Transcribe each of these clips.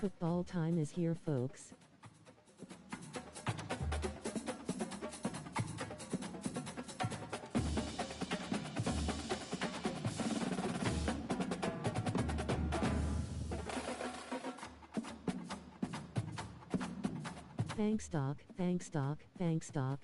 Football time is here, folks. Thanks, Doc. Thanks, Doc. Thanks, Doc.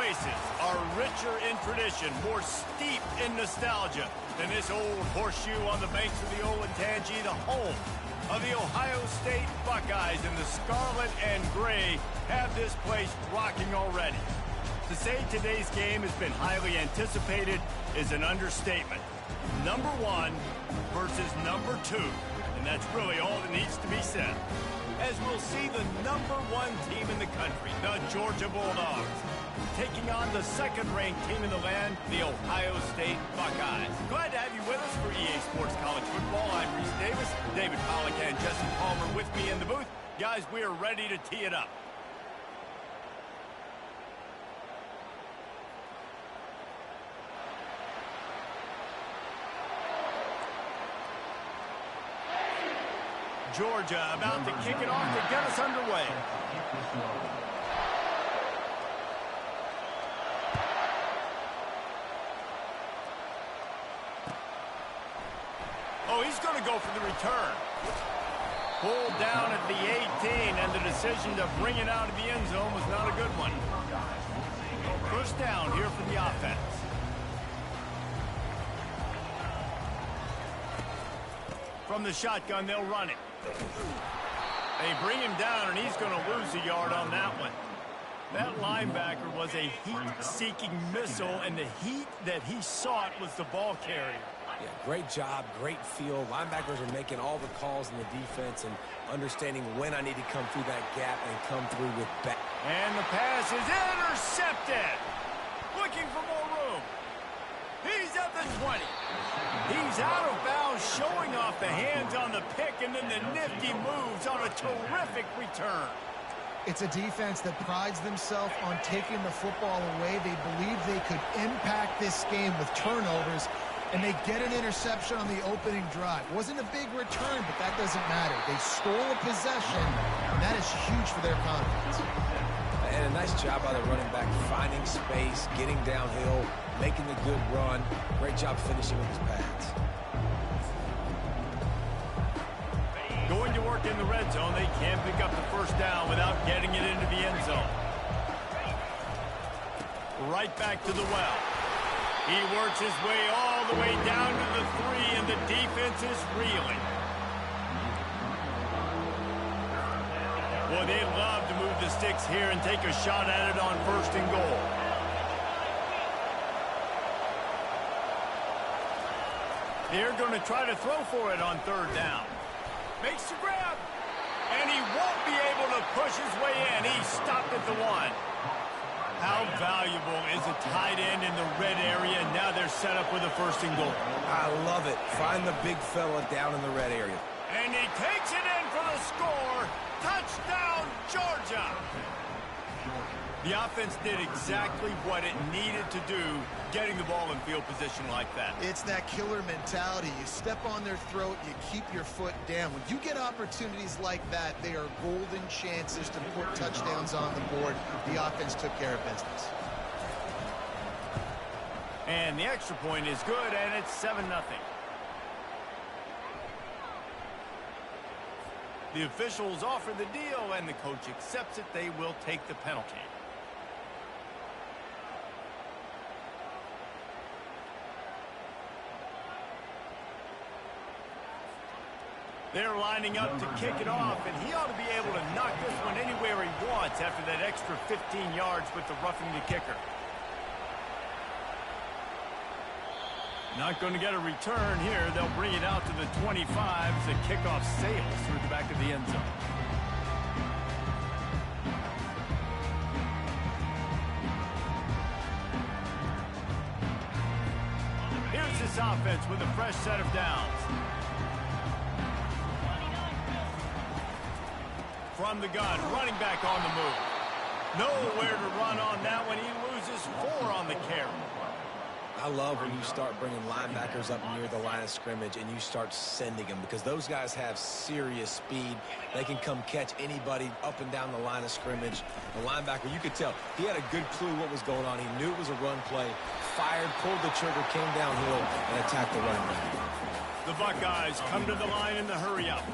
oasis are richer in tradition, more steep in nostalgia than this old horseshoe on the banks of the Olentangy, the home of the Ohio State Buckeyes, and the scarlet and gray have this place rocking already. To say today's game has been highly anticipated is an understatement. Number 1 versus number 2, and that's really all that needs to be said. As we'll see the number 1 team in the country, the Georgia Bulldogs, taking on the second-ranked team in the land, the Ohio State Buckeyes. Glad to have you with us for EA Sports College Football. I'm Reese Davis, David Pollack and Jesse Palmer with me in the booth. Guys, we are ready to tee it up. Georgia about to kick it off to get us underway. Oh, he's going to go for the return. Pulled down at the 18, and the decision to bring it out of the end zone was not a good one. First down here for the offense. From the shotgun, they'll run it. They bring him down, and he's going to lose a yard on that one. That linebacker was a heat-seeking missile, and the heat that he sought was the ball carrier. Yeah, great job, great feel. Linebackers are making all the calls in the defense and understanding when I need to come through that gap and come through with back. And the pass is intercepted. Looking for more room. He's at the 20. He's out of bounds, showing off the hands on the pick, and then the nifty moves on a terrific return. It's a defense that prides themselves on taking the football away. They believe they could impact this game with turnovers, and they get an interception on the opening drive. Wasn't a big return, but that doesn't matter. They stole a possession, and that is huge for their confidence. And a nice job by the running back, finding space, getting downhill, making the good run. Great job finishing with his pads. Going to work in the red zone. They can't pick up the first down without getting it into the end zone. Right back to the well. He works his way all the way down to the 3, and the defense is reeling. Boy, they love to move the sticks here and take a shot at it on 1st and goal. They're going to try to throw for it on 3rd down. Makes the grab, and he won't be able to push his way in. He stopped at the 1. How valuable is a tight end in the red area? And now they're set up with a 1st and goal. I love it. Find the big fella down in the red area. And he takes it in for the score. Touchdown, Georgia. The offense did exactly what it needed to do, getting the ball in field position like that. It's that killer mentality. You step on their throat, you keep your foot down. When you get opportunities like that, they are golden chances to put touchdowns on the board. The offense took care of business. And the extra point is good, and it's 7-0. The officials offer the deal, and the coach accepts it. They will take the penalty. They're lining up to kick it off, and he ought to be able to knock this one anywhere he wants after that extra 15 yards with the roughing the kicker. Not going to get a return here. They'll bring it out to the 25 as the kickoff sails through the back of the end zone. Here's this offense with a fresh set of downs. From the gun, running back on the move. Nowhere to run on that one. He loses 4 on the carry. I love when you start bringing linebackers up near the line of scrimmage and you start sending them, because those guys have serious speed. They can come catch anybody up and down the line of scrimmage. The linebacker, you could tell, he had a good clue what was going on. He knew it was a run play, fired, pulled the trigger, came downhill, and attacked the running back. The Buckeyes come to the line in the hurry up.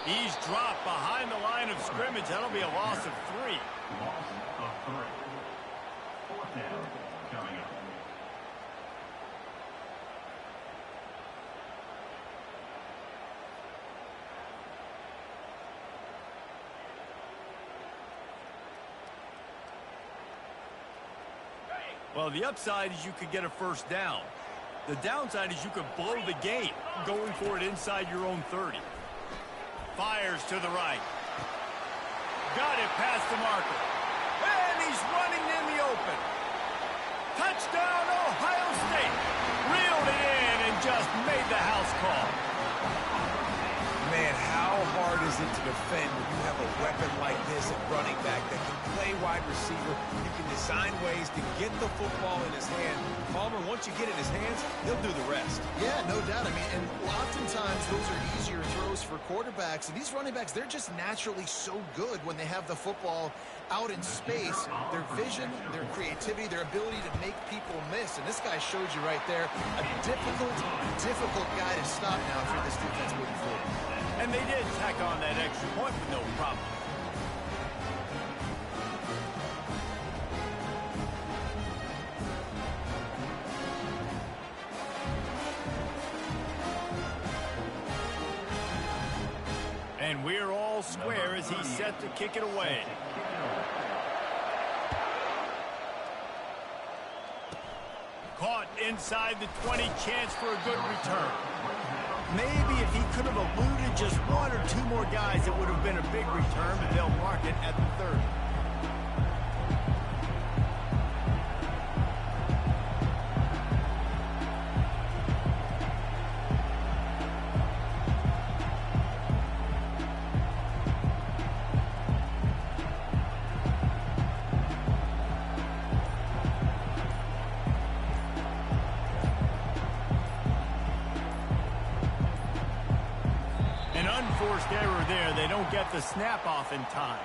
He's dropped behind the line of scrimmage. That'll be a loss of 3. Loss of 3. 4th down coming up. Well, the upside is you could get a first down. The downside is you could blow the game going for it inside your own 30. Fires to the right. Got it past the marker. And he's running in the open. Touchdown, Ohio State. Reeled it in and just made the house call. Man, how hard is it to defend when you have a weapon like this at running back that can play wide receiver? You can design ways to get the football in his hand. Palmer, once you get it in his hands, he'll do the rest. Yeah, no doubt. I mean, and oftentimes those are easier throws for quarterbacks. And these running backs, they're just naturally so good when they have the football out in space. Their vision, their creativity, their ability to make people miss. And this guy showed you right there a difficult guy to stop now for this defense moving forward. And they did tack on that extra point with no problem. And we're all square as he's set to kick it away. Caught inside the 20, chance for a good return. Maybe if he could have eluded just 1 or 2 more guys, it would have been a big return, but they'll mark it at the 30. Unforced error there. They don't get the snap off in time.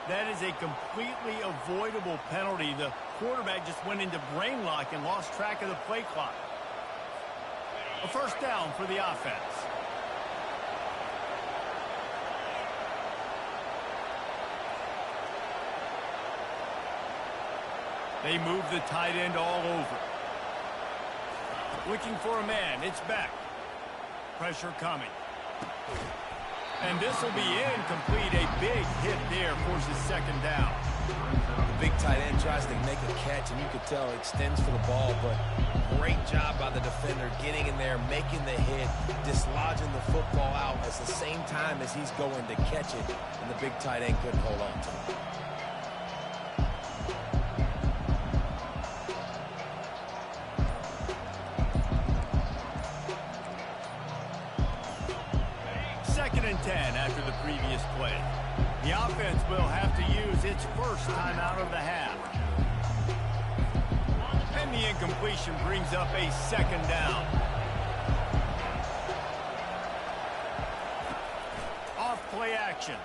That is a completely avoidable penalty. The quarterback just went into brain lock and lost track of the play clock. A first down for the offense. They move the tight end all over. Looking for a man. It's back. Pressure coming. And this will be incomplete. A big hit there, forces second down. The big tight end tries to make a catch, and you could tell extends for the ball, but great job by the defender getting in there, making the hit, dislodging the football out at the same time as he's going to catch it, and the big tight end couldn't hold on to it. Second and 10 after the previous play. The offense will have to use its first timeout of the half. And the incompletion brings up a second down. Off play action.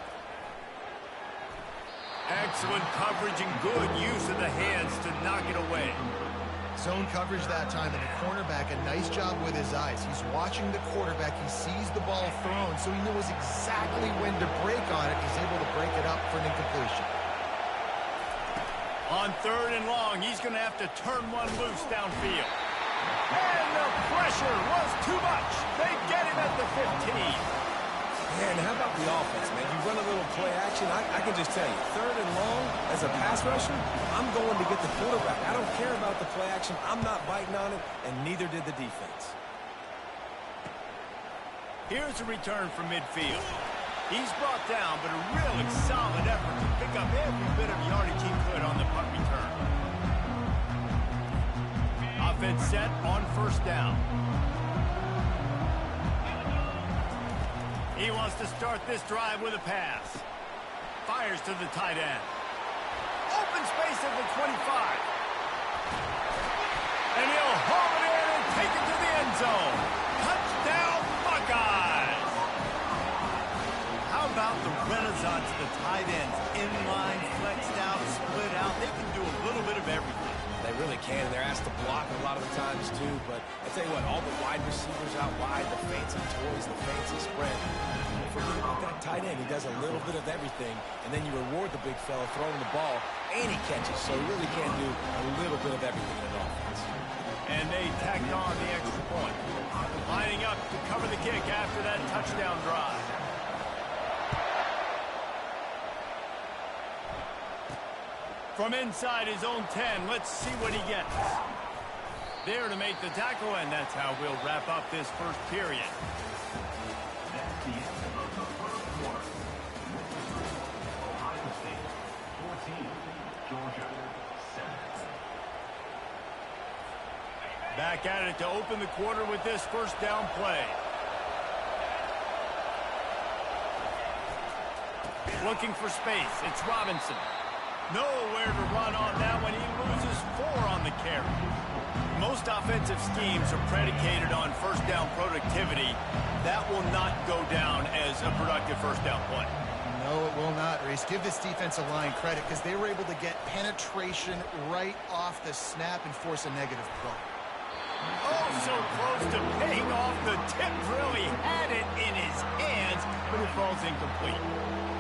Excellent coverage and good use of the hands to knock it away. Zone coverage that time, and the cornerback, a nice job with his eyes. He's watching the quarterback. He sees the ball thrown, so he knows exactly when to break on it. He's able to break it up for an incompletion. On third and long, he's going to have to turn one loose downfield. And the pressure was too much. They get him at the 15. Man, how about the offense, man? You run a little play action. I can just tell you, third and long, as a pass rusher, I'm going to get the quarterback. I don't care about the play action. I'm not biting on it, and neither did the defense. Here's a return from midfield. He's brought down, but a really solid effort to pick up every bit of yardage he could on the punt return. Offense set on first down. He wants to start this drive with a pass. Fires to the tight end. Open space at the 25. And he'll haul it in and take it to the end zone. Touchdown, Buckeyes! How about the renaissance of the tight ends? Inline, flexed out, split out. They can do a little bit of everything. They really can. They're asked to block a lot of the times, too. But I tell you what, all the wide receivers out wide, the fancy toys, the fancy spread. forget about that tight end. He does a little bit of everything, and then you reward the big fella throwing the ball, and he catches. So he really can do a little bit of everything in an offense. And they tacked on the extra point. Lining up to cover the kick after that touchdown drive. From inside his own 10, let's see what he gets. There to make the tackle, and that's how we'll wrap up this first period. That's the end of the first quarter. Ohio State 14, Georgia 7. Back at it to open the quarter with this first down play. Looking for space. It's Robinson. Nowhere to run on that one. He loses 4 on the carry. Most offensive schemes are predicated on first down productivity. That will not go down as a productive first down play. No, it will not, Reese. Give this defensive line credit because they were able to get penetration right off the snap and force a negative play. Oh, so close to paying off the tip drill. He had it in his hands, but it falls incomplete.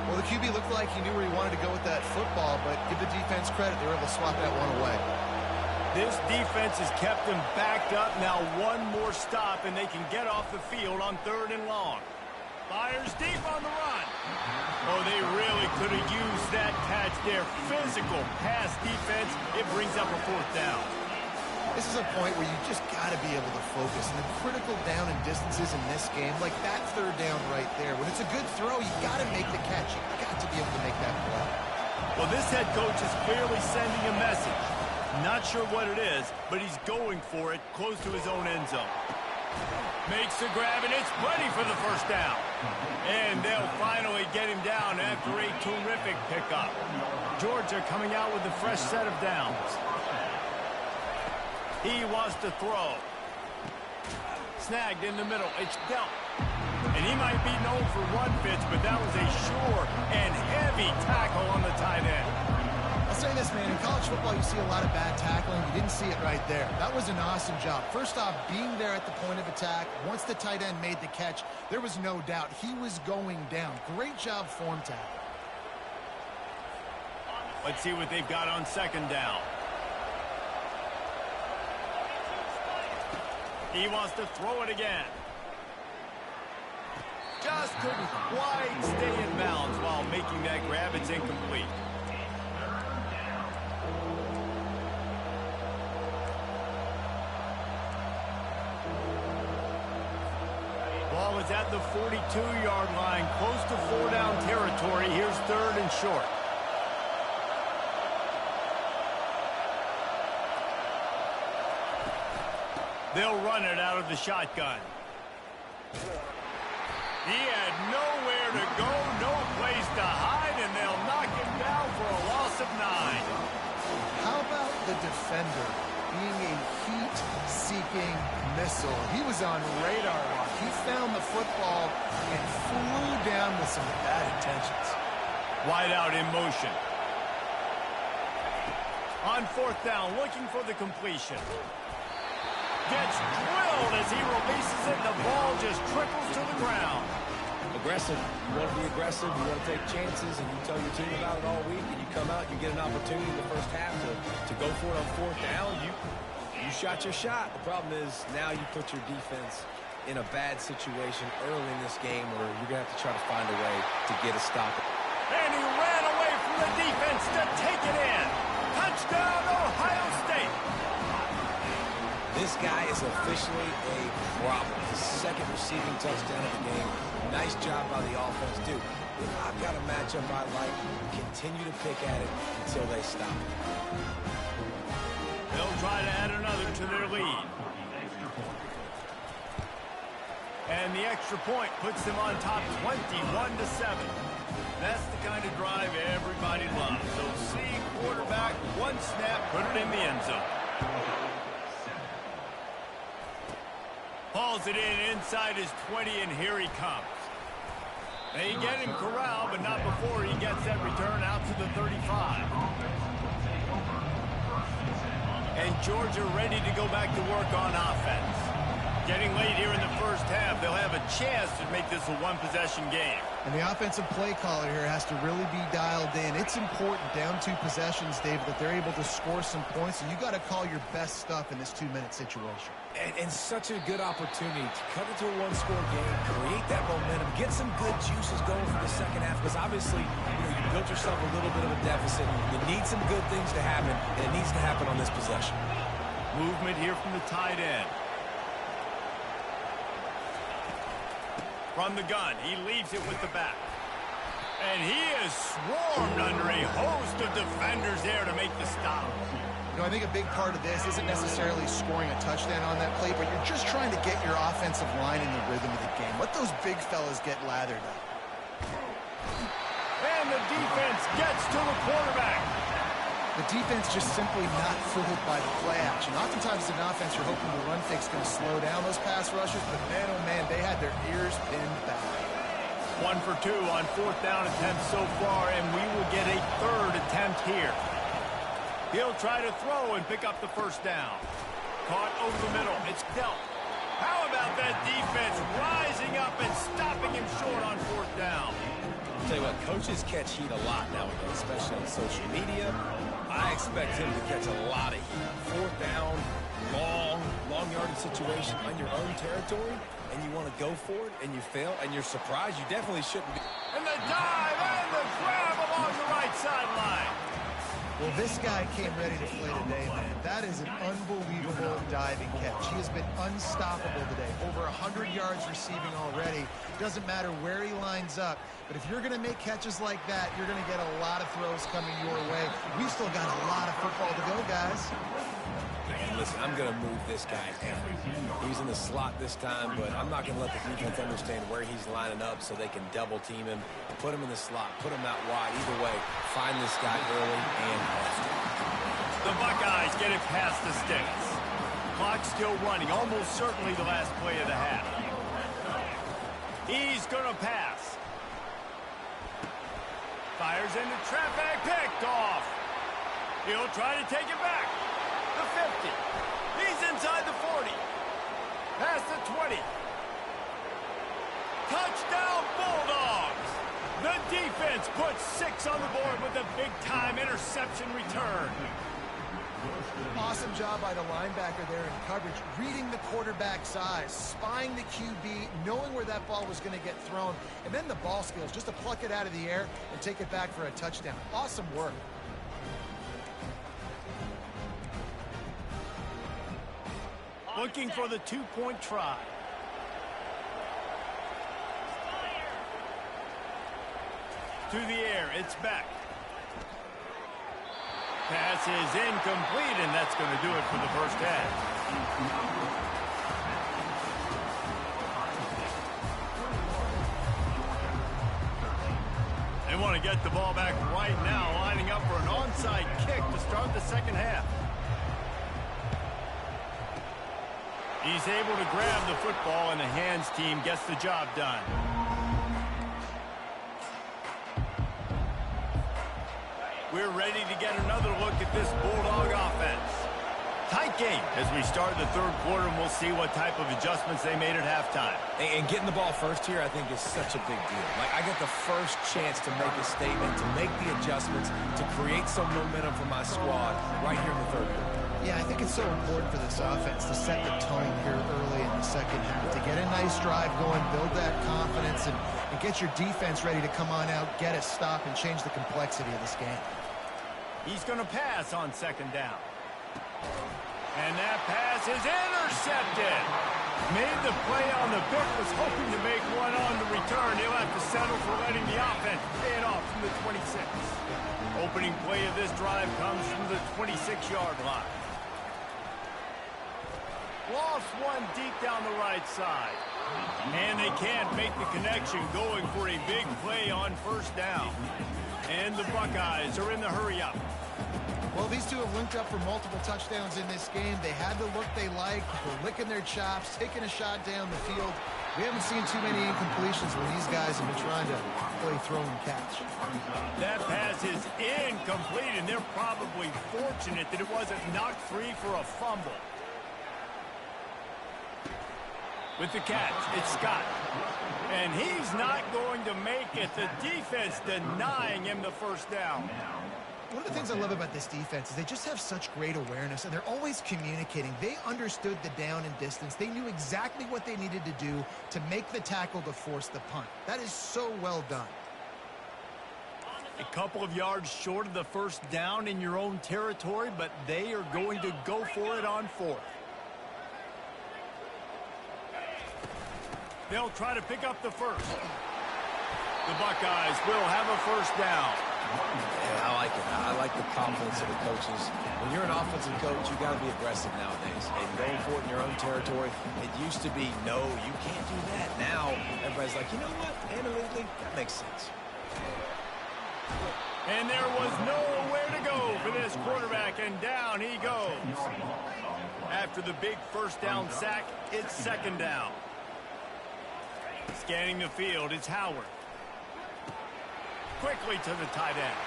Well, the QB looked like he knew where he wanted to go with that football, but give the defense credit. They were able to swat that one away. This defense has kept them backed up. Now one more stop, and they can get off the field on 3rd and long. Fires deep on the run. Oh, they really could have used that catch there. Physical pass defense. It brings up a 4th down. This is a point where you just got to be able to focus. And the critical down and distances in this game, like that 3rd down right there, when it's a good throw, you got to make the catch. You got to be able to make that play. Well, this head coach is clearly sending a message. Not sure what it is, but he's going for it close to his own end zone. Makes the grab, and it's plenty for the first down. And they'll finally get him down after a terrific pickup. Georgia coming out with a fresh set of downs. He wants to throw. Snagged in the middle. It's dealt. And he might be known for run fits, but that was a sure and heavy tackle on the tight end. I'll say this, man. In college football, you see a lot of bad tackling. You didn't see it right there. That was an awesome job. First off, being there at the point of attack. Once the tight end made the catch, there was no doubt he was going down. Great job form tackle. Let's see what they've got on 2nd down. He wants to throw it again. Just couldn't quite stay in bounds while making that grab. It's incomplete. Ball is at the 42-yard line, close to 4-down territory. Here's 3rd and short. They'll run it out of the shotgun. He had nowhere to go, no place to hide, and they'll knock him down for a loss of 9. How about the defender being a heat-seeking missile? He was on radar lock. He found the football and flew down with some bad intentions. Wide out in motion. On 4th down, looking for the completion. Gets drilled as he releases it. The ball just trickles to the ground. Aggressive. You want to be aggressive. You want to take chances, and you tell your team about it all week, and you come out, you get an opportunity in the first half to go for it on 4th down. You shot your shot. The problem is now you put your defense in a bad situation early in this game where you're going to have to try to find a way to get a stop. And he ran away from the defense to take it in. Touchdown, Ohio State. This guy is officially a problem. His 2nd receiving touchdown of the game. Nice job by the offense, dude. If I've got a matchup I like, continue to pick at it until they stop it. They'll try to add another to their lead. And the extra point puts them on top 21-7. That's the kind of drive everybody loves. So see quarterback, one snap, put it in the end zone. Hauls it in inside his 20, and here he comes. They get him corralled, but not before he gets that return out to the 35. And Georgia ready to go back to work on offense. Getting late here in the first half, they'll have a chance to make this a one-possession game. And the offensive play caller here has to really be dialed in. It's important down 2 possessions, David, that they're able to score some points. So you got to call your best stuff in this 2-minute situation. And such a good opportunity to cut it to a one-score game, create that momentum, get some good juices going for the second half. Because obviously, you built yourself a little bit of a deficit. You need some good things to happen, and it needs to happen on this possession. Movement here from the tight end. From the gun, he leaves it with the back. And he is swarmed under a host of defenders there to make the stop. You know, I think a big part of this isn't necessarily scoring a touchdown on that play, but you're just trying to get your offensive line in the rhythm of the game. Let those big fellas get lathered up. And the defense gets to the quarterback. The defense just simply not fooled by the play action. Oftentimes, as an offense, you're hoping the run fake's going to slow down those pass rushers, but man, oh man, they had their ears pinned back. 1 for 2 on 4th down attempts so far, and we will get a 3rd attempt here. He'll try to throw and pick up the first down. Caught over the middle. It's dealt. How about that defense rising up and stopping him short on 4th down? I'll tell you what, coaches catch heat a lot nowadays, especially on social media. I expect him to catch a lot of heat. 4th down, long yardage situation on your own territory, and you want to go for it, and you fail, and you're surprised. You definitely shouldn't be. And the dive and the grab along the right sideline. Well, this guy came ready to play today, man. That is an unbelievable diving catch. He has been unstoppable today. Over 100 yards receiving already. Doesn't matter where he lines up. But if you're going to make catches like that, you're going to get a lot of throws coming your way. We've still got a lot of football to go, guys. And listen, I'm going to move this guy down. He's in the slot this time, but I'm not going to let the defense understand where he's lining up so they can double team him, put him in the slot, put him out wide. Either way, find this guy early and often. The Buckeyes get it past the sticks. Clock still running, almost certainly the last play of the half. He's going to pass. Fires into traffic, picked off. He'll try to take it back. The 50. He's inside the 40. Past the 20. Touchdown Bulldogs. The defense puts 6 on the board with a big-time interception return. Awesome job by the linebacker there in coverage, reading the quarterback's eyes, spying the QB, knowing where that ball was going to get thrown, and then the ball skills just to pluck it out of the air and take it back for a touchdown. Awesome work. Looking for the 2-point try. To the air, it's back. Pass is incomplete, and that's going to do it for the first half. They want to get the ball back right now, lining up for an onside kick to start the second half. He's able to grab the football, and the hands team gets the job done. We're ready to get another look at this Bulldog offense. Tight game as we start the third quarter, and we'll see what type of adjustments they made at halftime. And getting the ball first here, I think, is such a big deal. Like, I get the first chance to make a statement, to make the adjustments, to create some momentum for my squad right here in the third quarter. Yeah, I think it's so important for this offense to set the tone here early in the second half, to get a nice drive going, build that confidence, and get your defense ready to come on out, get a stop, and change the complexity of this game. He's going to pass on second down. And that pass is intercepted. Made the play on the pick, was hoping to make one on the return. He'll have to settle for letting the offense pay it off from the 26. Opening play of this drive comes from the 26-yard line. Lost one deep down the right side. And they can't make the connection, going for a big play on first down. And the Buckeyes are in the hurry-up. Well, these two have linked up for multiple touchdowns in this game. They had the look they liked. They're licking their chops, taking a shot down the field. We haven't seen too many incompletions when these guys have been trying to play throw and catch. That pass is incomplete, and they're probably fortunate that it wasn't knocked free for a fumble. With the catch, it's Scott. And he's not going to make it. The defense denying him the first down. One of the things I love about this defense is they just have such great awareness, and they're always communicating. They understood the down and distance. They knew exactly what they needed to do to make the tackle to force the punt. That is so well done. A couple of yards short of the first down in your own territory, but they are going to go for it on fourth. They'll try to pick up the first. The Buckeyes will have a first down. Yeah, I like it. I like the confidence of the coaches. When you're an offensive coach, you got to be aggressive nowadays. And going for it in your own territory, it used to be, no, you can't do that. Now, everybody's like, you know what? Analytically, that makes sense. And there was nowhere to go for this quarterback, and down he goes. After the big first down sack, it's second down. Scanning the field, it's Howard. Quickly to the tight end.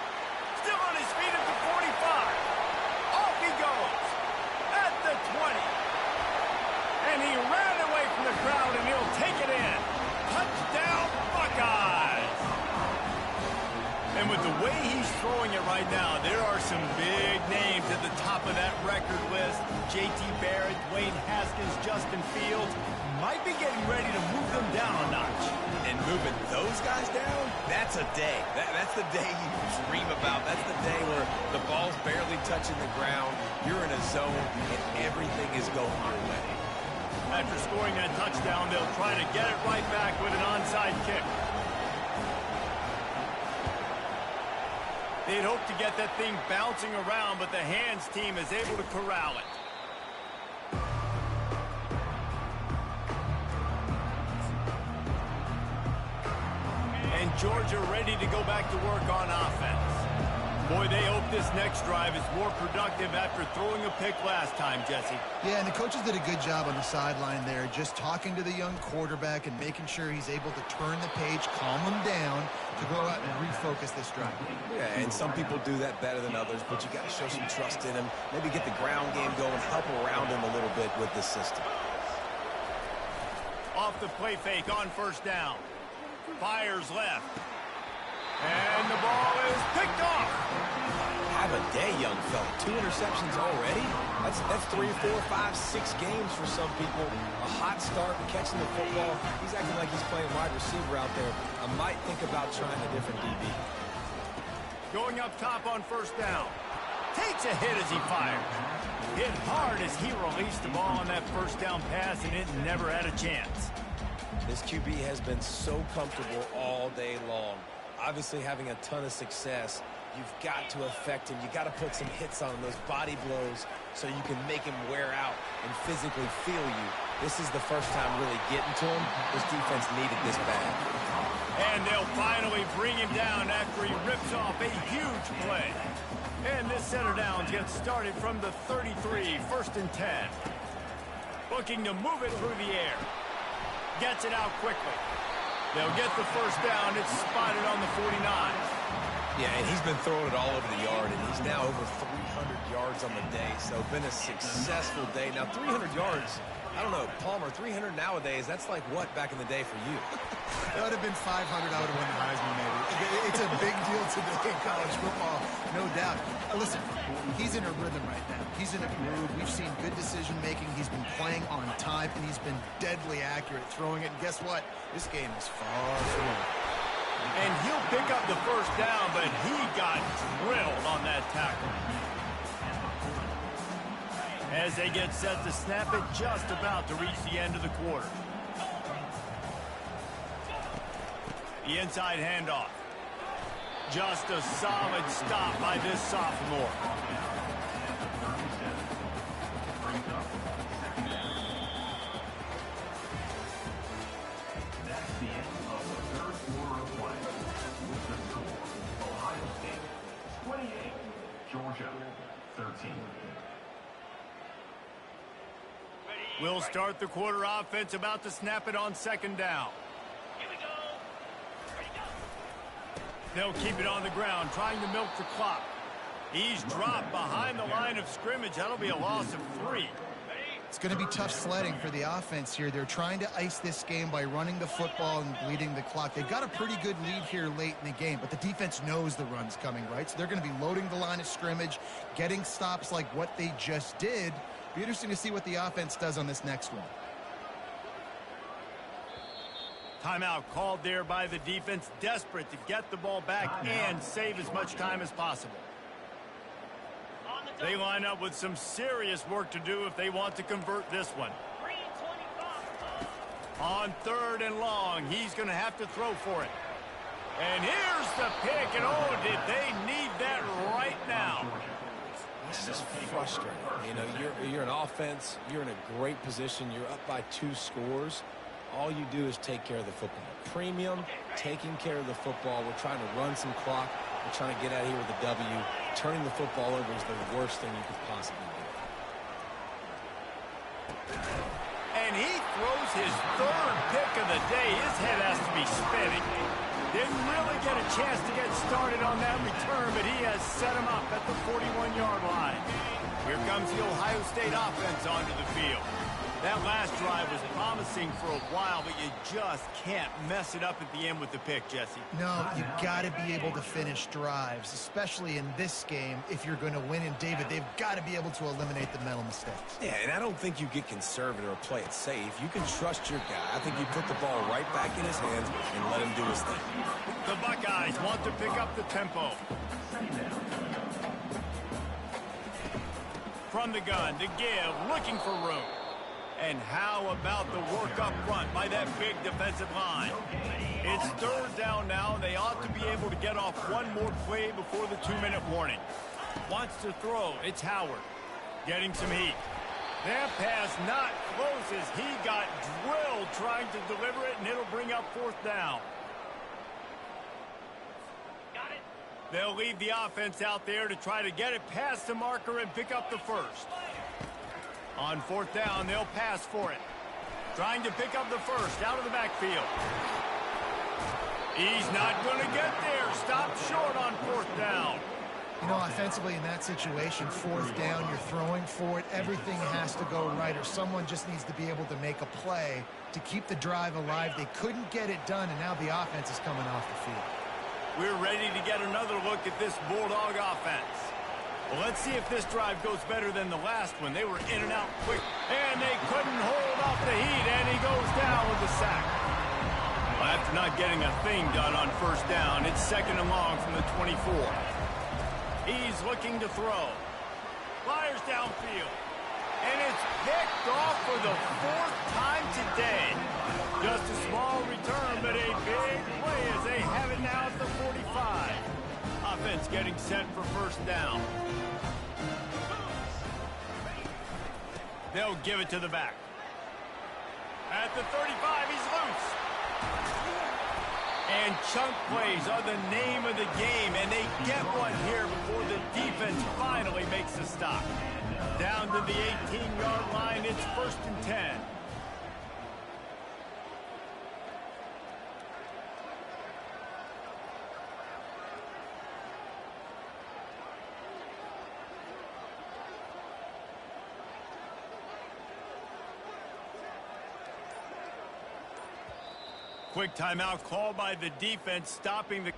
Still on his feet at the 45. Off he goes. At the 20. And he ran away from the crowd, and he'll take it in. Touchdown, Buckeyes. And with the way he's throwing it right now, there are some big names at the top of that record list. J.T. Barrett, Dwayne Haskins, Justin Fields might be getting ready to move them down a notch. And moving those guys down, that's a day. That's the day you dream about. That's the day where the ball's barely touching the ground, you're in a zone, and everything is going your way. After scoring that touchdown, they'll try to get it right back with an onside kick. They'd hope to get that thing bouncing around, but the hands team is able to corral it. And Georgia ready to go back to work on offense. Boy, they hope this next drive is more productive after throwing a pick last time, Jesse. Yeah, and the coaches did a good job on the sideline there, just talking to the young quarterback and making sure he's able to turn the page, calm him down to go out and refocus this drive. Yeah, and some people do that better than others, but you got to show some trust in him. Maybe get the ground game going, help around him a little bit with this system. Off the play fake on first down. Fires left. And the ball is picked off. Have a day, young fella. 2 interceptions already? That's 3, 4, 5, 6 games for some people. A hot start, catching the football. He's acting like he's playing wide receiver out there. I might think about trying a different DB. Going up top on first down. Takes a hit as he fires. Hit hard as he released the ball on that first down pass, and it never had a chance. This QB has been so comfortable all day long. Obviously having a ton of success. You've got to affect him. You got to put some hits on him, those body blows, so you can make him wear out and physically feel you. This is the first time really getting to him. This defense needed this bad. And they'll finally bring him down after he rips off a huge play. And this center downs gets started from the 33, first and 10. Looking to move it through the air. Gets it out quickly. They'll get the first down. It's spotted on the 49. Yeah, and he's been throwing it all over the yard, and he's now over 300 yards on the day. So been a successful day. Now 300 yards, I don't know, Palmer, 300 nowadays, that's like what back in the day for you? That would have been 500. I would have won the Heisman, maybe. It's a big deal today in college football, no doubt. Listen, he's in a rhythm right now. He's in a groove. We've seen good decision-making. He's been playing on time, and he's been deadly accurate throwing it. And guess what? This game is far from over. And he'll pick up the first down, but he got drilled on that tackle. As they get set to snap it, just about to reach the end of the quarter. The inside handoff. Just a solid stop by this sophomore. That's the end of the third quarter of play. The score, Ohio State 28, Georgia 13. We'll start the quarter offense, about to snap it on second down. They'll keep it on the ground, trying to milk the clock. He's dropped behind the line of scrimmage. That'll be a loss of 3. It's going to be tough sledding for the offense here. They're trying to ice this game by running the football and bleeding the clock. They've got a pretty good lead here late in the game, but the defense knows the run's coming, right? So they're going to be loading the line of scrimmage, getting stops like what they just did. Be interesting to see what the offense does on this next one. Timeout called there by the defense, desperate to get the ball back and save as much time as possible. They line up with some serious work to do if they want to convert this one. On 3rd and long, he's going to have to throw for it. And here's the pick, and oh, did they need that right now. This is frustrating. You know, you're an offense, you're in a great position, you're up by 2 scores. All you do is take care of the football. Premium, taking care of the football. We're trying to run some clock. We're trying to get out of here with a W. Turning the football over is the worst thing you could possibly do. And he throws his 3rd pick of the day. His head has to be spinning. Didn't really get a chance to get started on that return, but he has set him up at the 41-yard line. Here comes the Ohio State offense onto the field. That last drive was promising for a while, but you just can't mess it up at the end with the pick, Jesse. No, you got to be able to finish drives, especially in this game. If you're going to win, and David, they've got to be able to eliminate the mental mistakes. Yeah, and I don't think you get conservative or play it safe. You can trust your guy. I think you put the ball right back in his hands and let him do his thing. The Buckeyes want to pick up the tempo. From the gun to give, looking for room. And how about the work up front by that big defensive line? It's 3rd down now. They ought to be able to get off one more play before the 2-minute warning. Wants to throw. It's Howard. Getting some heat. That pass not close as he got drilled trying to deliver it, and it'll bring up 4th down. They'll leave the offense out there to try to get it past the marker and pick up the 1st. On 4th down, they'll pass for it. Trying to pick up the 1st out of the backfield. He's not going to get there. Stop short on 4th down. You know, offensively in that situation, 4th down, you're throwing for it. Everything has to go right, or someone just needs to be able to make a play to keep the drive alive. They couldn't get it done, and now the offense is coming off the field. We're ready to get another look at this Bulldog offense. Well, let's see if this drive goes better than the last one. They were in and out quick, and they couldn't hold off the heat, and he goes down with the sack. Well, after not getting a thing done on 1st down, it's 2nd and long from the 24. He's looking to throw. Fires downfield, and it's picked off for the 4th time today. Just a small return, but a big play as they have it now at the 45. Offense getting set for 1st down. They'll give it to the back. At the 35, he's loose. And chunk plays are the name of the game, and they get one here before the defense finally makes a stop. Down to the 18-yard line, it's 1st and 10. Quick timeout called by the defense, stopping the...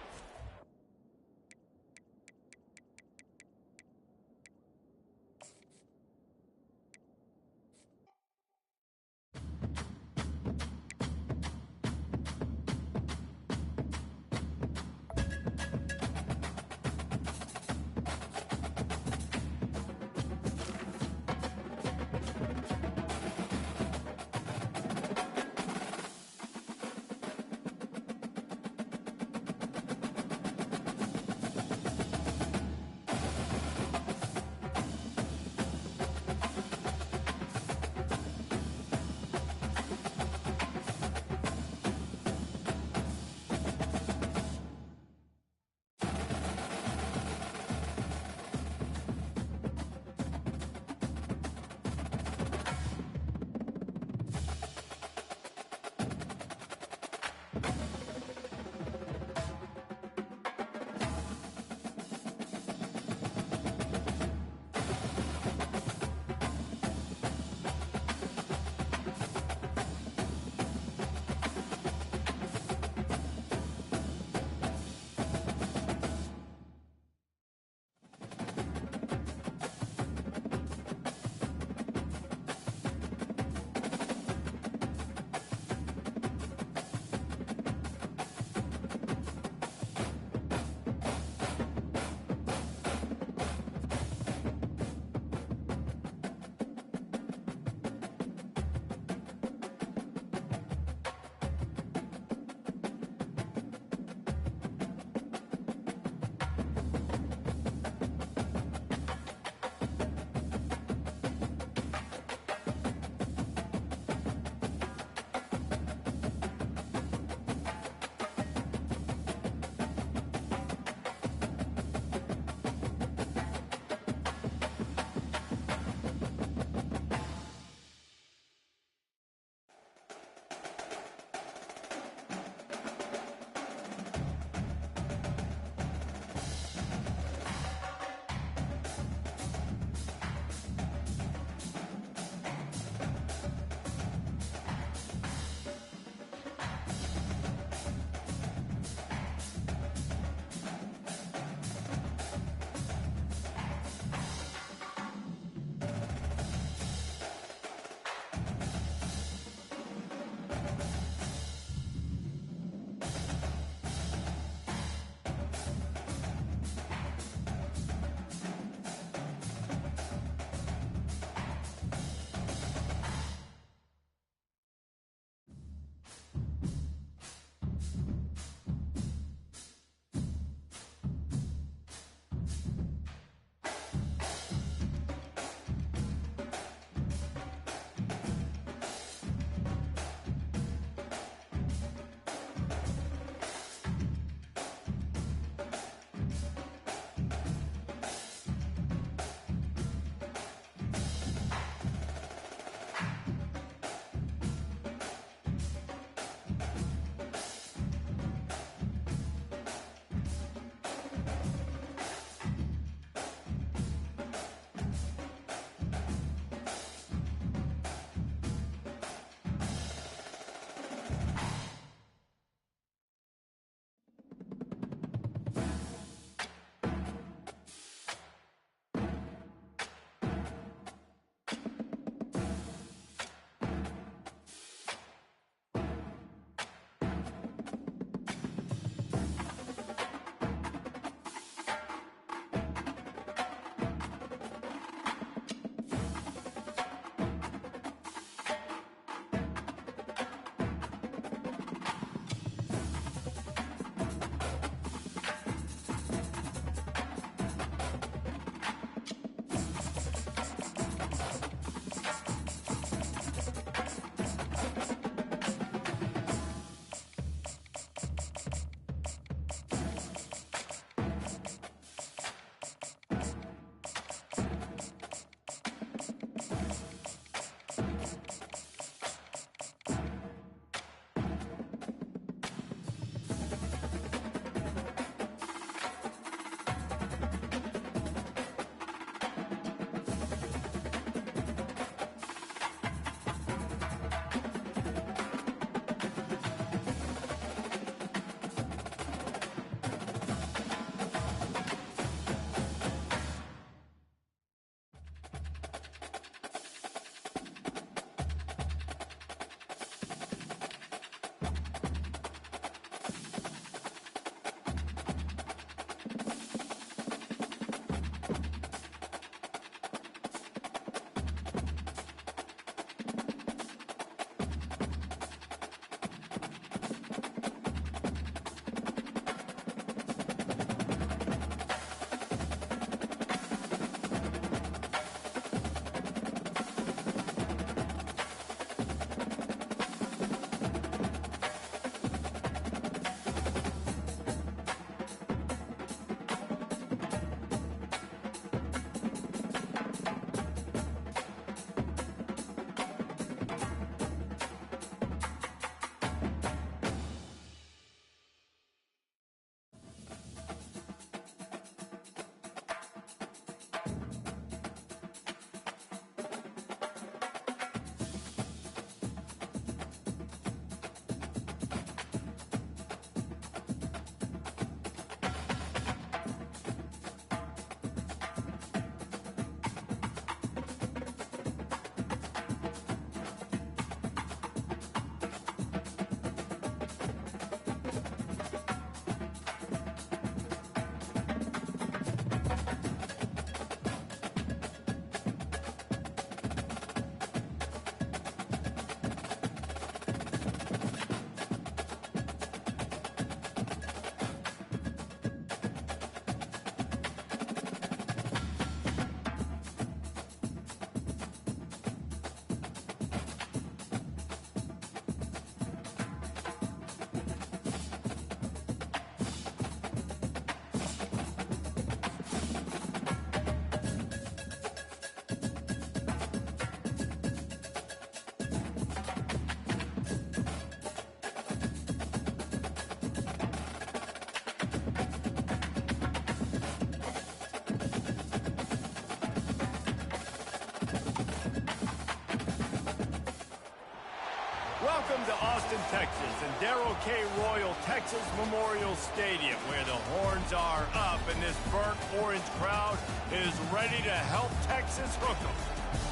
to Austin, Texas, and Darrell K. Royal Texas Memorial Stadium, where the horns are up and this burnt orange crowd is ready to help Texas hook 'em.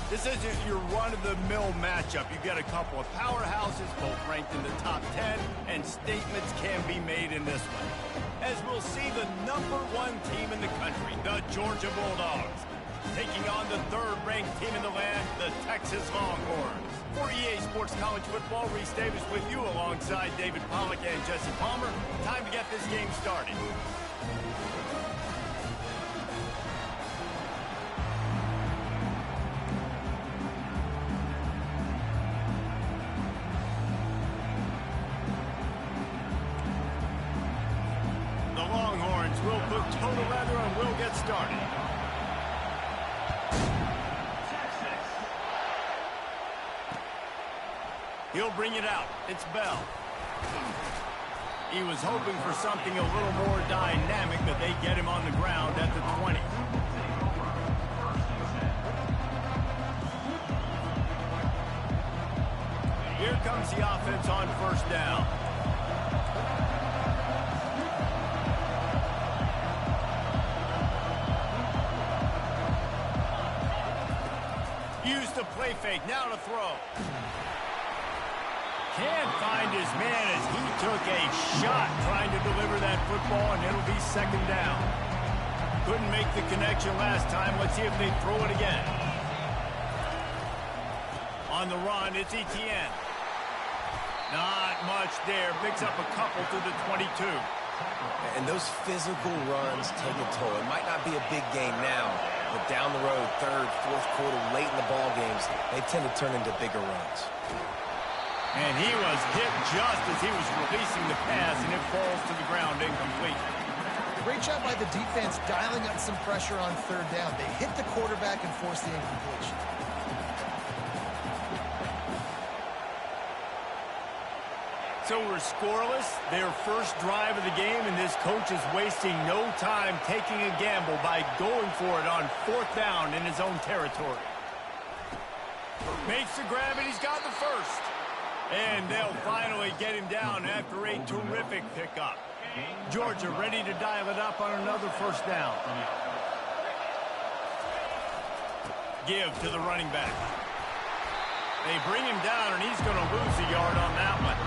This isn't your run-of-the-mill matchup. You've got a couple of powerhouses, both ranked in the top 10, and statements can be made in this one. As we'll see the #1 team in the country, the Georgia Bulldogs, taking on the third-ranked team in the land, the Texas Longhorns. For EA Sports College Football, Reese Davis with you alongside David Pollack and Jesse Palmer. Time to get this game started. The Longhorns will put total leather and will get started. He'll bring it out. It's Bell. He was hoping for something a little more dynamic, but they get him on the ground at the 20. Here comes the offense on first down. Use the play fake. Now to throw. Can't find his man as he took a shot trying to deliver that football, and it'll be second down. Couldn't make the connection last time. Let's see if they throw it again. On the run, it's Etienne. Not much there. Picks up a couple to the 22. And those physical runs take a toll. It might not be a big game now, but down the road, third, fourth quarter, late in the ball games, they tend to turn into bigger runs. And he was hit just as he was releasing the pass, and it falls to the ground incomplete. Great job by the defense dialing up some pressure on third down. They hit the quarterback and forced the incompletion. So we're scoreless, their first drive of the game, and this coach is wasting no time taking a gamble by going for it on fourth down in his own territory. Makes the grab, and he's got the first. And they'll finally get him down after a terrific pickup. Georgia ready to dial it up on another first down. Give to the running back. They bring him down, and he's going to lose a yard on that one.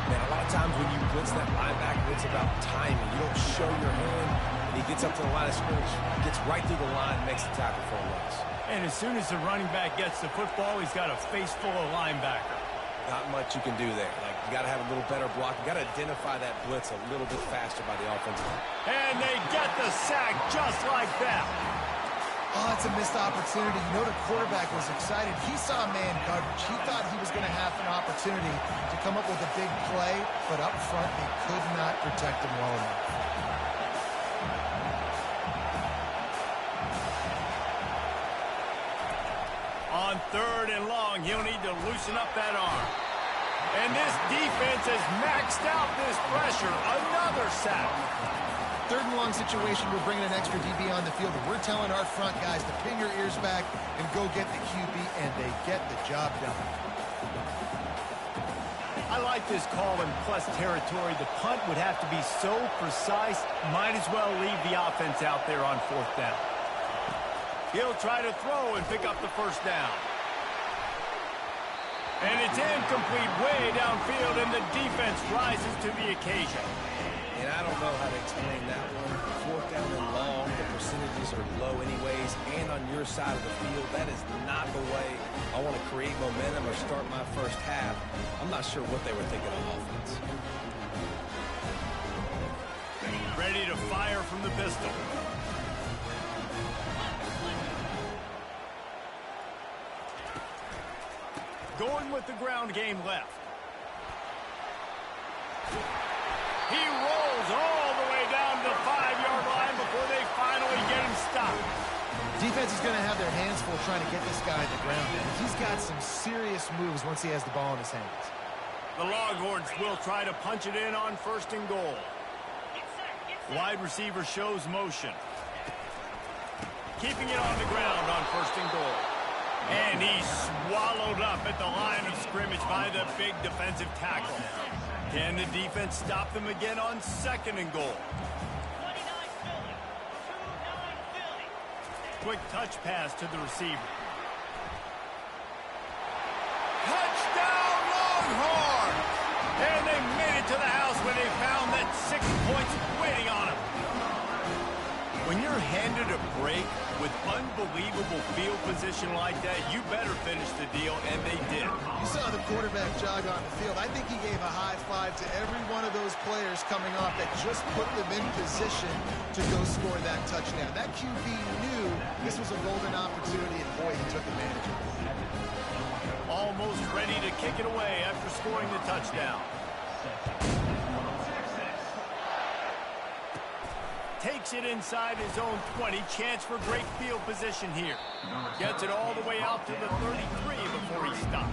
Man, a lot of times when you blitz that linebacker, it's about timing. You don't show your hand, and he gets up to the line of scrimmage, gets right through the line, makes the tackle for a loss. And as soon as the running back gets the football, he's got a face full of linebacker. Not much you can do there. Like, you got to have a little better block. You got to identify that blitz a little bit faster by the offensive line. And they get the sack just like that. Oh, that's a missed opportunity. You know the quarterback was excited. He saw man coverage. He thought he was going to have an opportunity to come up with a big play, but up front they could not protect him well enough. On third and long, he'll need to loosen up that arm. And this defense has maxed out this pressure. Another sack. Third and long situation, we're bringing an extra DB on the field, and we're telling our front guys to pin your ears back and go get the QB, and they get the job done. I like this call in plus territory. The punt would have to be so precise, might as well leave the offense out there on fourth down. He'll try to throw and pick up the first down. And it's incomplete way downfield, and the defense rises to the occasion. And I don't know how to explain that one. Fourth down and long, the percentages are low anyways, and on your side of the field, that is not the way I want to create momentum or start my first half. I'm not sure what they were thinking on offense. Ready to fire from the pistol. Going with the ground game left. He rolls all the way down to the 5-yard line before they finally get him stopped. Defense is going to have their hands full trying to get this guy on the ground. And he's got some serious moves once he has the ball in his hands. The Longhorns will try to punch it in on first and goal. Wide receiver shows motion. Keeping it on the ground on first and goal. And he's swallowed up at the line of scrimmage by the big defensive tackle. Can the defense stop them again on 2nd and goal? Quick touch pass to the receiver. Touchdown Longhorn! And they made it to the house where they found that 6 points waiting on them. When you're handed a break with unbelievable field position like that, you better finish the deal, and they did. You saw the quarterback jog on the field. I think he gave a high five to every one of those players coming off that just put them in position to go score that touchdown. That QB knew this was a golden opportunity, and boy, he took advantage of it. Almost ready to kick it away after scoring the touchdown. Takes it inside his own 20. Chance for great field position here. Gets it all the way out to the 33 before he stopped.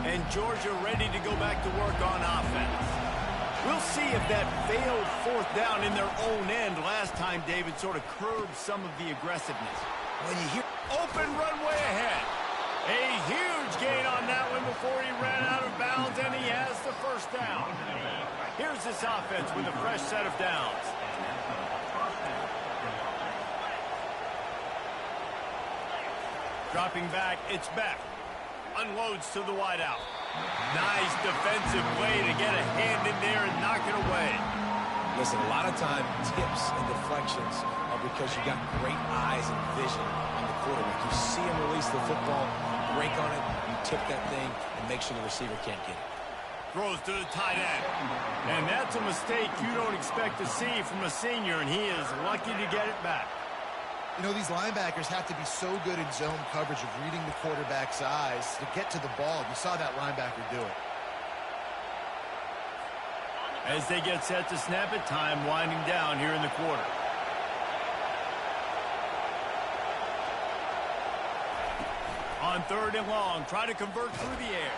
And Georgia ready to go back to work on offense. We'll see if that failed 4th down in their own end last time David sort of curbed some of the aggressiveness. When you hear Open runway ahead. A huge gain on that one before he ran out of bounds, and he has the 1st down. Here's this offense with a fresh set of downs. Dropping back, it's Beck. Unloads to the wideout. Nice defensive play to get a hand in there and knock it away. Listen, a lot of time, tips and deflections are because you got great eyes and vision on the quarterback. You see him release the football, break on it, you tip that thing, and make sure the receiver can't get it. Throws to the tight end. And that's a mistake you don't expect to see from a senior, and he is lucky to get it back. You know, these linebackers have to be so good in zone coverage of reading the quarterback's eyes to get to the ball. You saw that linebacker do it. As they get set to snap it, time winding down here in the quarter. On 3rd and long, try to convert through the air.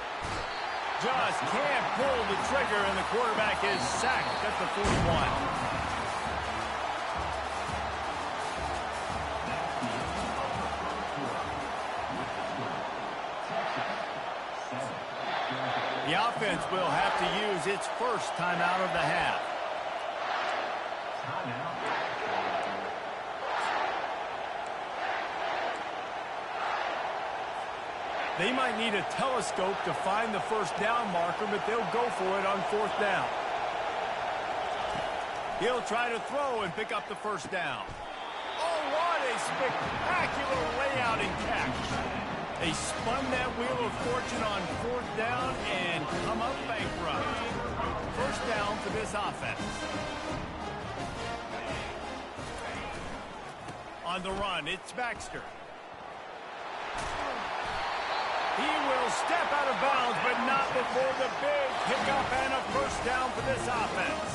Just can't pull the trigger, and the quarterback is sacked at the 41. The offense will have to use its 1st timeout of the half. They might need a telescope to find the 1st down marker, but they'll go for it on 4th down. He'll try to throw and pick up the 1st down. Oh, what a spectacular layout and catch. They spun that wheel of fortune on 4th down and come up bankrupt. 1st down for this offense. On the run, it's Baxter. He will step out of bounds, but not before the big pickup and a 1st down for this offense.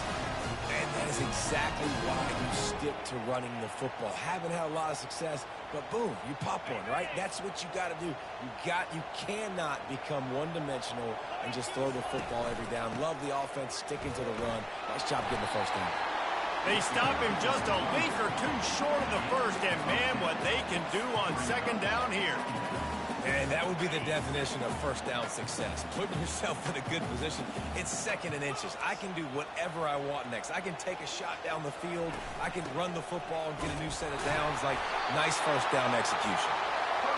And that is exactly why you stick to running the football. Haven't had a lot of success, but boom, you pop one, right? That's what you got to do. You cannot become one-dimensional and just throw the football every down. Love the offense, sticking to the run. Nice job getting the 1st down. They stop him just a leap or two short of the 1st, and man, what they can do on 2nd down here. And that would be the definition of 1st down success. Putting yourself in a good position. It's 2nd and inches. I can do whatever I want next. I can take a shot down the field. I can run the football and get a new set of downs. Like, nice 1st down execution.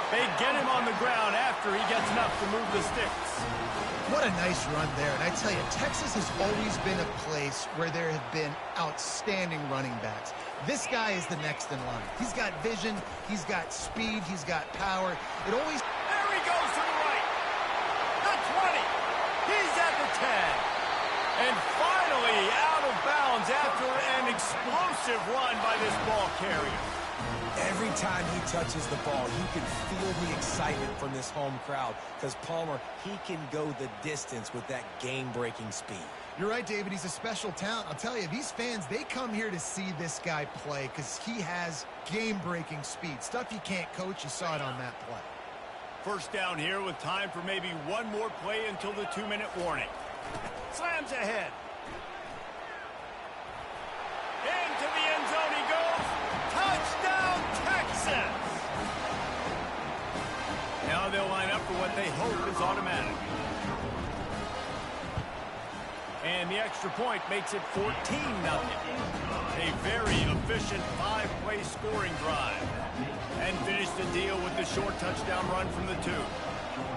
They get him on the ground after he gets enough to move the sticks. What a nice run there. And I tell you, Texas has always been a place where there have been outstanding running backs. This guy is the next in line. He's got vision, he's got speed, he's got power. It always... There he goes to the right. The 20. He's at the 10. And finally out of bounds after an explosive run by this ball carrier. Every time he touches the ball, you can feel the excitement from this home crowd because Palmer, he can go the distance with that game-breaking speed. You're right, David. He's a special talent. I'll tell you, these fans, they come here to see this guy play because he has game-breaking speed. Stuff you can't coach. You saw it on that play. 1st down here with time for maybe one more play until the 2-minute warning. Slams ahead. hope is automatic. And the extra point makes it 14-0. A very efficient 5-play scoring drive. And finish the deal with the short touchdown run from the 2.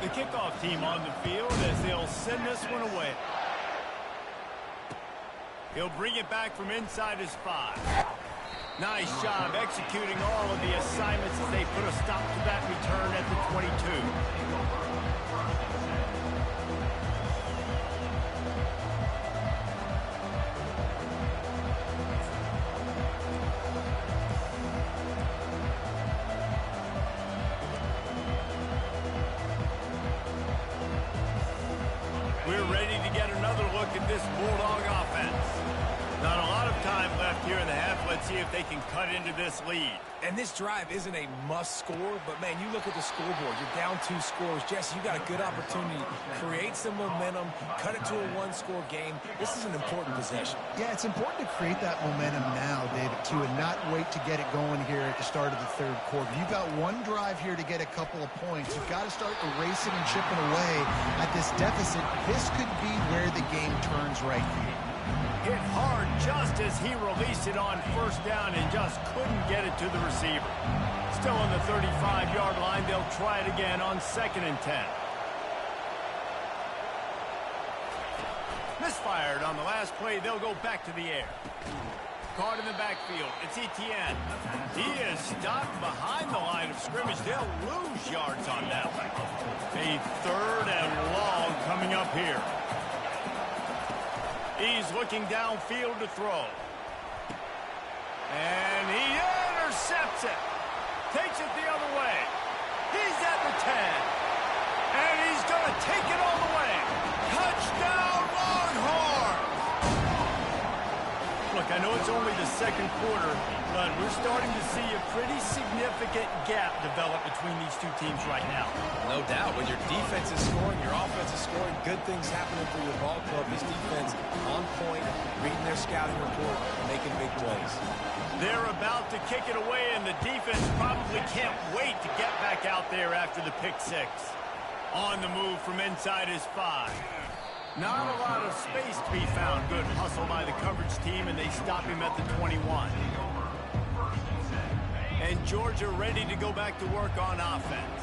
The kickoff team on the field as they'll send this one away. He'll bring it back from inside his 5. Nice job executing all of the assignments as they put a stop to that return at the 22. We're ready to get another look at this Bulldog offense. Not a lot of time left here in the half. Let's see if they can cut into this lead. And this drive isn't a must score, but, man, you look at the scoreboard. You're down 2 scores. Jesse, you got a good opportunity to create some momentum, cut it to a 1-score game. This is an important possession. Yeah, it's important to create that momentum now, David, too, and not wait to get it going here at the start of the 3rd quarter. You've got one drive here to get a couple of points. You've got to start erasing and chipping away at this deficit. This could be where the game turns right here. Hit hard just as he released it on 1st down and just couldn't get it to the receiver. Still on the 35-yard line. They'll try it again on 2nd and 10. Misfired on the last play. They'll go back to the air. Caught in the backfield. It's Etienne. He is stopped behind the line of scrimmage. They'll lose yards on that one. A 3rd and long coming up here. He's looking downfield to throw. And he intercepts it. Takes it the other way. He's at the 10. And he's going to take it all the way. Touchdown, Longhorns! Look, I know it's only the 2nd quarter, but we're starting to see a pretty significant gap develop between these 2 teams right now. No doubt. When your defense is scoring, your offense is scoring, good things happening for your ball club. This defense on point, reading their scouting report, making big plays. They're about to kick it away, and the defense probably can't wait to get back out there after the pick 6. On the move from inside his 5. Not a lot of space to be found. Good hustle by the coverage team, and they stop him at the 21. And Georgia ready to go back to work on offense.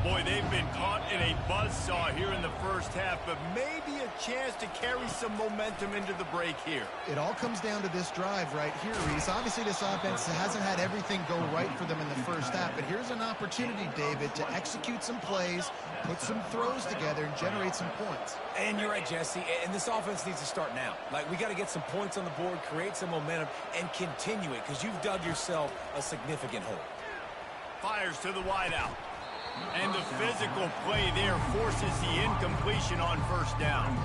Boy, they've been caught in a buzzsaw here in the 1st half, but maybe a chance to carry some momentum into the break here. It all comes down to this drive right here, Reese. Obviously, this offense hasn't had everything go right for them in the 1st half, but here's an opportunity, David, to execute some plays, put some throws together, and generate some points. And you're right, Jesse, and this offense needs to start now. Like, we got to get some points on the board, create some momentum, and continue it, because you've dug yourself a significant hole. Fires to the wideout. And the physical play there forces the incompletion on 1st down.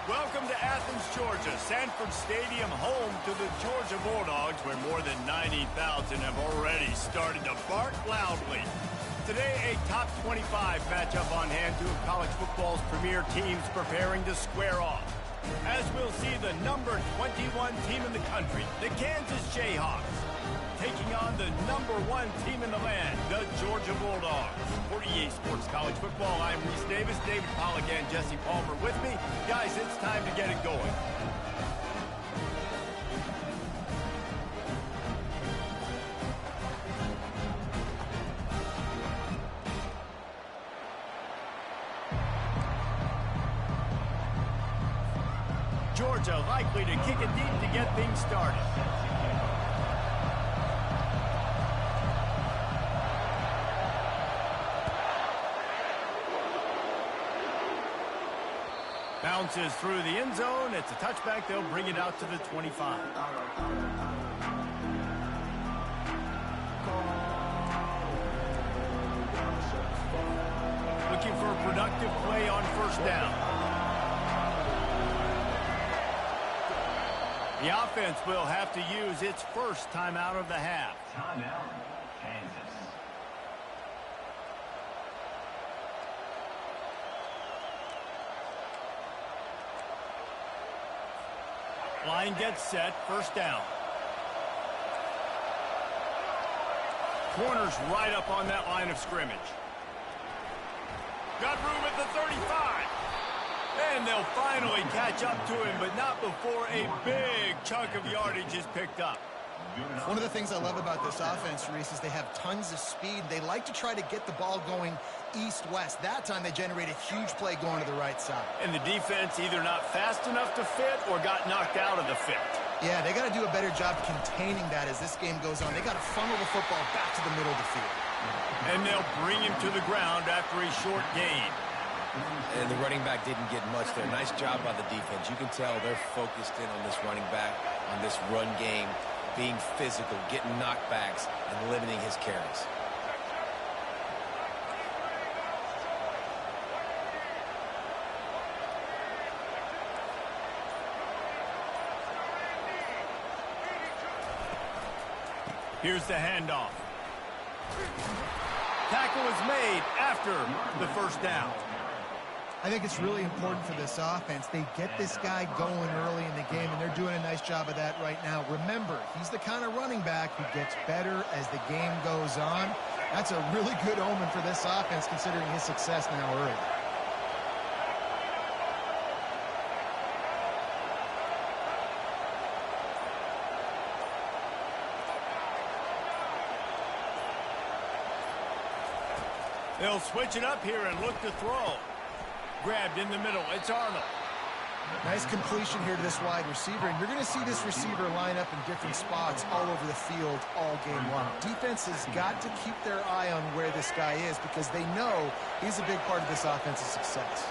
Welcome to Athens, Georgia. Sanford Stadium, home to the Georgia Bulldogs, where more than 90,000 have already started to bark loudly. Today, a top 25 matchup on hand, two of college football's premier teams preparing to square off. As we'll see the number 21 team in the country, the Kansas Jayhawks, taking on the #1 team in the land, the Georgia Bulldogs. 48 Sports College Football, I'm Reese Davis, David Pollack and Jesse Palmer with me. Guys, it's time to get it going. Georgia likely to kick it deep to get things started. Bounces through the end zone. It's a touchback. They'll bring it out to the 25. Looking for a productive play on first down. The offense will have to use its first timeout of the half. Timeout, Kansas. Line gets set, first down. Corners right up on that line of scrimmage. Got room at the 35. And they'll finally catch up to him, but not before a big chunk of yardage is picked up. One of the things I love about this offense, Reese, is they have tons of speed. They like to try to get the ball going east-west. That time they generate a huge play going to the right side. And the defense either not fast enough to fit or got knocked out of the fit. Yeah, they got to do a better job containing that as this game goes on. They got to funnel the football back to the middle of the field. And they'll bring him to the ground after a short gain. And the running back didn't get much there. Nice job by the defense. You can tell they're focused in on this running back, on this run game, being physical, getting knockbacks, and limiting his carries. Here's the handoff. Tackle is made after the first down. I think it's really important for this offense. They get this guy going early in the game, and they're doing a nice job of that right now. Remember, he's the kind of running back who gets better as the game goes on. That's a really good omen for this offense, considering his success now early. They'll switch it up here and look to throw. Grabbed in the middle. It's Arnold. Nice completion here to this wide receiver, and you're going to see this receiver line up in different spots all over the field all game long. Defense has got to keep their eye on where this guy is because they know he's a big part of this offense's success.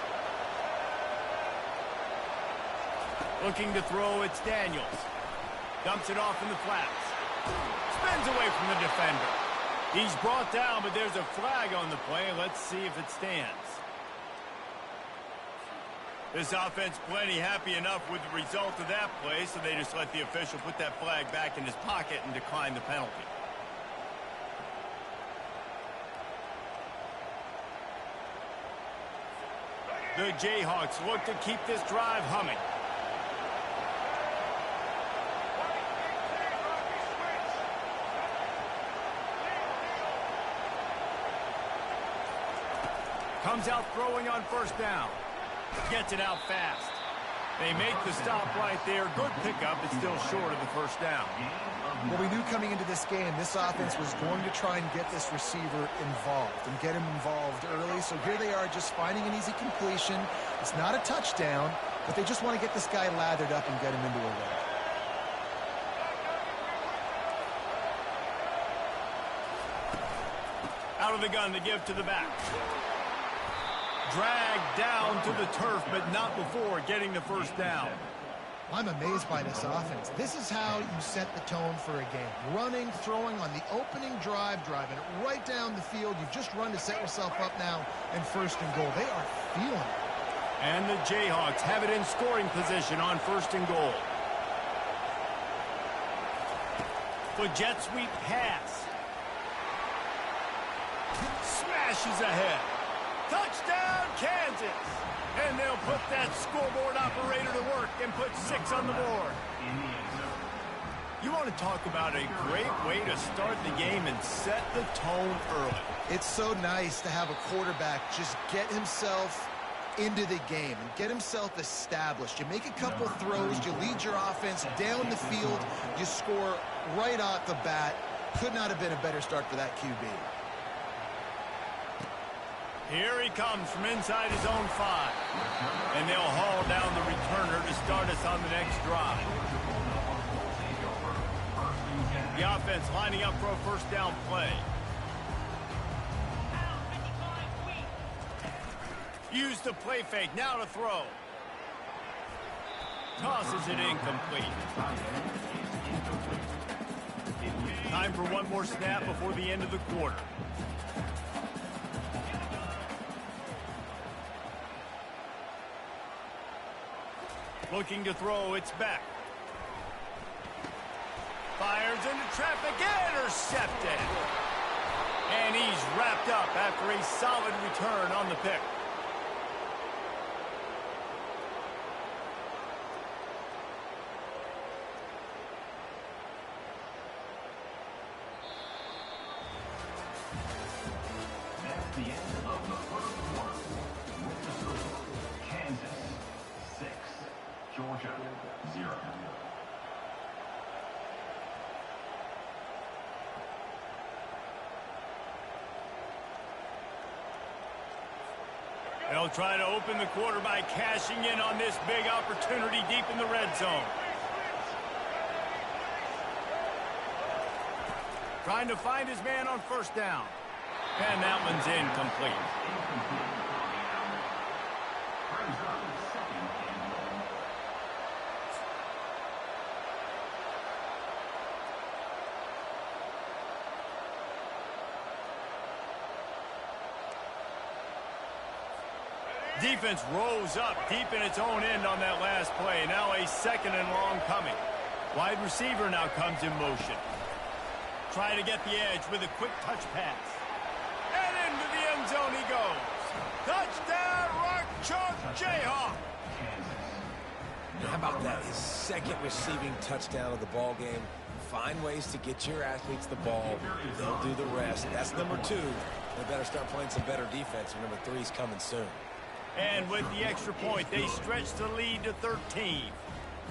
Looking to throw, it's Daniels. Dumps it off in the flats. Spins away from the defender. He's brought down, but there's a flag on the play. Let's see if it stands. This offense plenty happy enough with the result of that play, so they just let the official put that flag back in his pocket and decline the penalty. The Jayhawks look to keep this drive humming. Comes out throwing on first down. Gets it out fast. They make the stop right there. Good pickup. It's still short of the first down. Well, we knew coming into this game, this offense was going to try and get this receiver involved and get him involved early. So here they are just finding an easy completion. It's not a touchdown, but they just want to get this guy lathered up and get him into a run. Out of the gun to give to the back. Dragged down to the turf, but not before getting the first down. I'm amazed by this offense. This is how you set the tone for a game. Running, throwing on the opening drive, driving it right down the field. You've just run to set yourself up now in first and goal. They are feeling it. And the Jayhawks have it in scoring position on first and goal. The jet sweep pass. Smashes ahead. Touchdown, Kansas! And they'll put that scoreboard operator to work and put 6 on the board. You want to talk about a great way to start the game and set the tone early. It's so nice to have a quarterback just get himself into the game and get himself established. You make a couple throws, you lead your offense down the field, you score right off the bat. Could not have been a better start for that QB. Here he comes from inside his own 5. And they'll haul down the returner to start us on the next drive. The offense lining up for a first down play. Use the play fake, now to throw. Tosses it incomplete. Time for one more snap before the end of the quarter. Looking to throw, it's back. Fires into traffic, intercepted. And he's wrapped up after a solid return on the pick. That's the end of the first quarter. With the score, Kansas 6, Georgia 0. They'll try to open the quarter by cashing in on this big opportunity deep in the red zone. Trying to find his man on first down. And that one's incomplete. Brings up second and goal. Defense rose up deep in its own end on that last play. Now a second and long coming. Wide receiver now comes in motion. Trying to get the edge with a quick touch pass. And into the end zone he goes. Touchdown, Rock Chalk Jayhawk. How about that? His second receiving touchdown of the ball game. Find ways to get your athletes the ball. They'll do the rest. That's number 2. They better start playing some better defense. And number 3 is coming soon. And with the extra point, they stretch the lead to 13.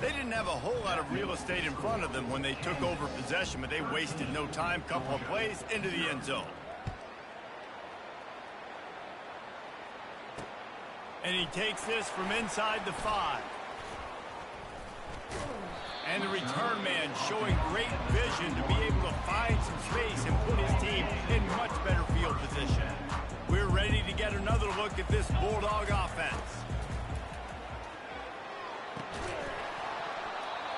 They didn't have a whole lot of real estate in front of them when they took over possession, but they wasted no time. Couple of plays into the end zone. And he takes this from inside the 5. And the return man showing great vision to be able to find some space and put his team in much better field position. We're ready to get another look at this Bulldog offense.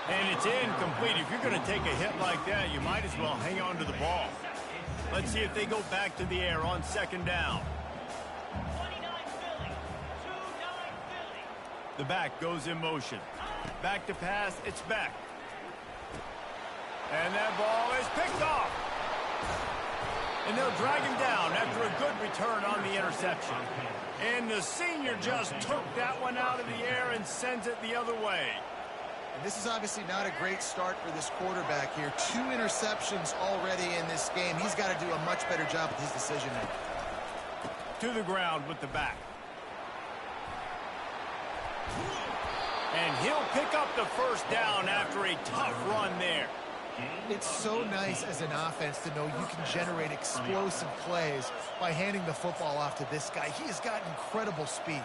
And it's incomplete. If you're going to take a hit like that, you might as well hang on to the ball. Let's see if they go back to the air on second down. The back goes in motion. Back to pass, it's back. And that ball is picked off. And they'll drag him down after a good return on the interception. And the senior just took that one out of the air and sends it the other way. And this is obviously not a great start for this quarterback here. 2 interceptions already in this game. He's got to do a much better job with his decision making. To the ground with the back. And he'll pick up the first down after a tough run there. It's so nice as an offense to know you can generate explosive plays by handing the football off to this guy. He has got incredible speed.